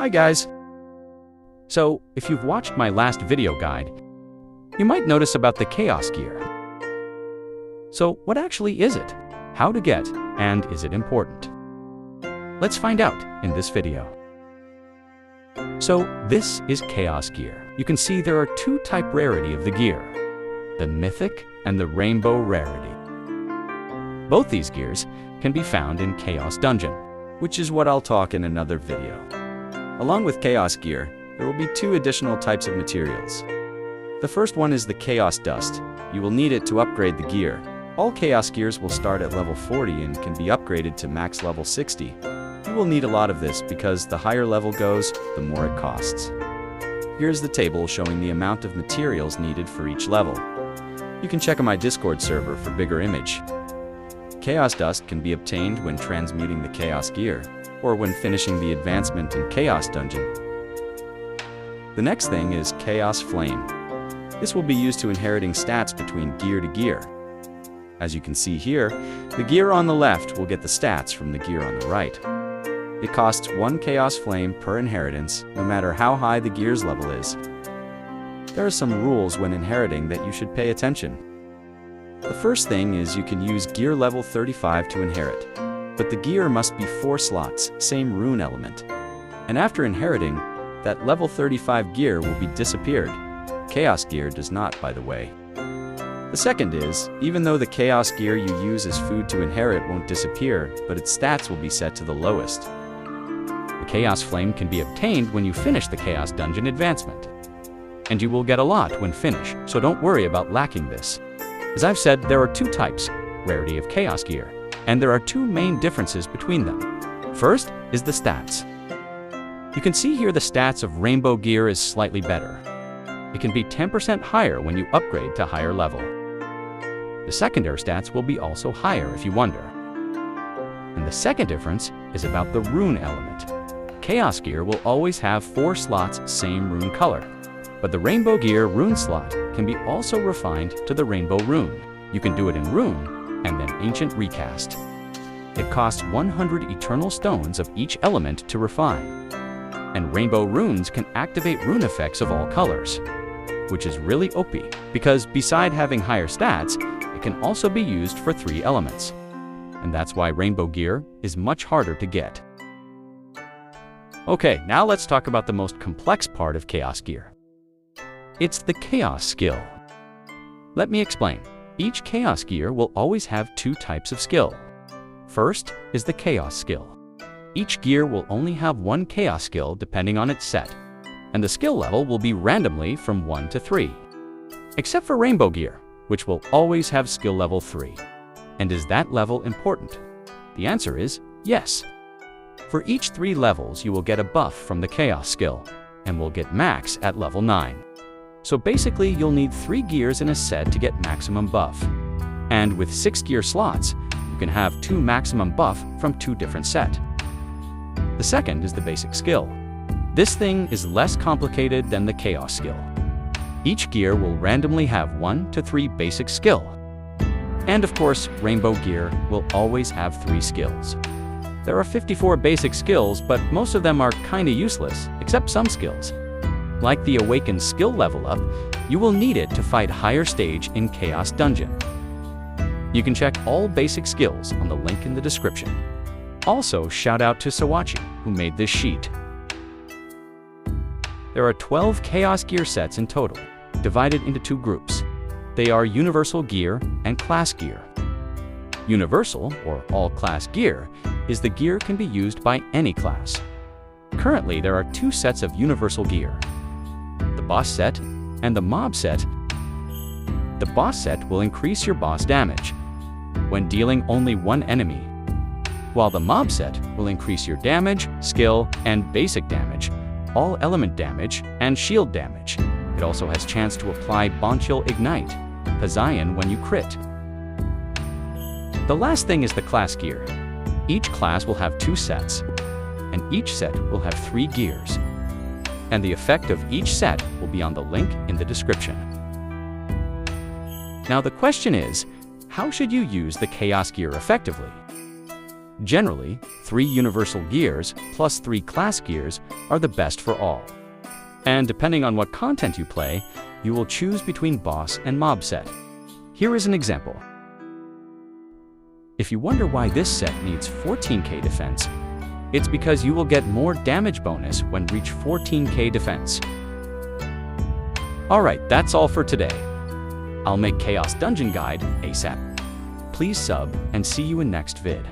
Hi guys! So, if you've watched my last video guide, you might notice about the Chaos Gear. So, what actually is it? How to get, and is it important? Let's find out in this video. So, this is Chaos Gear. You can see there are two type rarity of the gear, the Mythic and the Rainbow rarity. Both these gears can be found in Chaos Dungeon, which is what I'll talk in another video. Along with Chaos Gear, there will be two additional types of materials. The first one is the Chaos Dust. You will need it to upgrade the gear. All Chaos Gears will start at level 40 and can be upgraded to max level 60. You will need a lot of this because the higher level goes, the more it costs. Here's the table showing the amount of materials needed for each level. You can check on my Discord server for bigger image. Chaos Dust can be obtained when transmuting the Chaos Gear, or when finishing the advancement in Chaos Dungeon. The next thing is Chaos Flame. This will be used to inheriting stats between gear to gear. As you can see here, the gear on the left will get the stats from the gear on the right. It costs 1 Chaos Flame per inheritance, no matter how high the gear's level is. There are some rules when inheriting that you should pay attention. The first thing is you can use gear level 35 to inherit, but the gear must be 4 slots, same rune element. And after inheriting, that level 35 gear will be disappeared. Chaos Gear does not, by the way. The second is, even though the Chaos Gear you use as food to inherit won't disappear, but its stats will be set to the lowest. The Chaos Flame can be obtained when you finish the Chaos Dungeon advancement. And you will get a lot when finished, so don't worry about lacking this. As I've said, there are two types, rarity of Chaos Gear, and there are two main differences between them. First is the stats. You can see here the stats of Rainbow Gear is slightly better. It can be 10% higher when you upgrade to higher level. The secondary stats will be also higher if you wonder. And the second difference is about the rune element. Chaos Gear will always have 4 slots same rune color, but the Rainbow Gear rune slot can be also refined to the Rainbow Rune. You can do it in Rune and then Ancient Recast. It costs 100 Eternal Stones of each element to refine. And Rainbow Runes can activate rune effects of all colors, which is really OP, because beside having higher stats, it can also be used for 3 elements. And that's why Rainbow Gear is much harder to get. Okay, now let's talk about the most complex part of Chaos Gear. It's the Chaos Skill. Let me explain. Each Chaos Gear will always have 2 types of skill. First is the Chaos Skill. Each gear will only have 1 Chaos Skill depending on its set, and the skill level will be randomly from 1 to 3. Except for Rainbow Gear, which will always have skill level 3. And is that level important? The answer is yes. For each 3 levels you will get a buff from the Chaos Skill, and will get max at level 9. So basically you'll need 3 gears in a set to get maximum buff. And with 6 gear slots, you can have 2 maximum buff from 2 different sets. The second is the basic skill. This thing is less complicated than the Chaos Skill. Each gear will randomly have 1 to 3 basic skill. And of course, Rainbow Gear will always have 3 skills. There are 54 basic skills, but most of them are kinda useless, except some skills. Like the Awakened skill level up, you will need it to fight higher stage in Chaos Dungeon. You can check all basic skills on the link in the description. Also, shout out to Sawachii, who made this sheet. There are 12 Chaos Gear sets in total, divided into 2 groups. They are Universal Gear and Class Gear. Universal, or all-class gear, is the gear can be used by any class. Currently, there are 2 sets of Universal Gear, the Boss set and the Mob set. The Boss set will increase your boss damage when dealing only 1 enemy, while the Mob set will increase your damage, skill, and basic damage, all element damage, and shield damage. It also has chance to apply Bonchill Ignite, Pazian when you crit. The last thing is the Class Gear. Each class will have 2 sets, and each set will have 3 gears. And the effect of each set will be on the link in the description. Now the question is, how should you use the Chaos Gear effectively? Generally, 3 universal gears plus 3 class gears are the best for all. And depending on what content you play, you will choose between boss and mob set. Here is an example. If you wonder why this set needs 14k defense, it's because you will get more damage bonus when reach 14k defense. Alright, that's all for today. I'll make Chaos Dungeon Guide ASAP. Please sub and see you in next vid.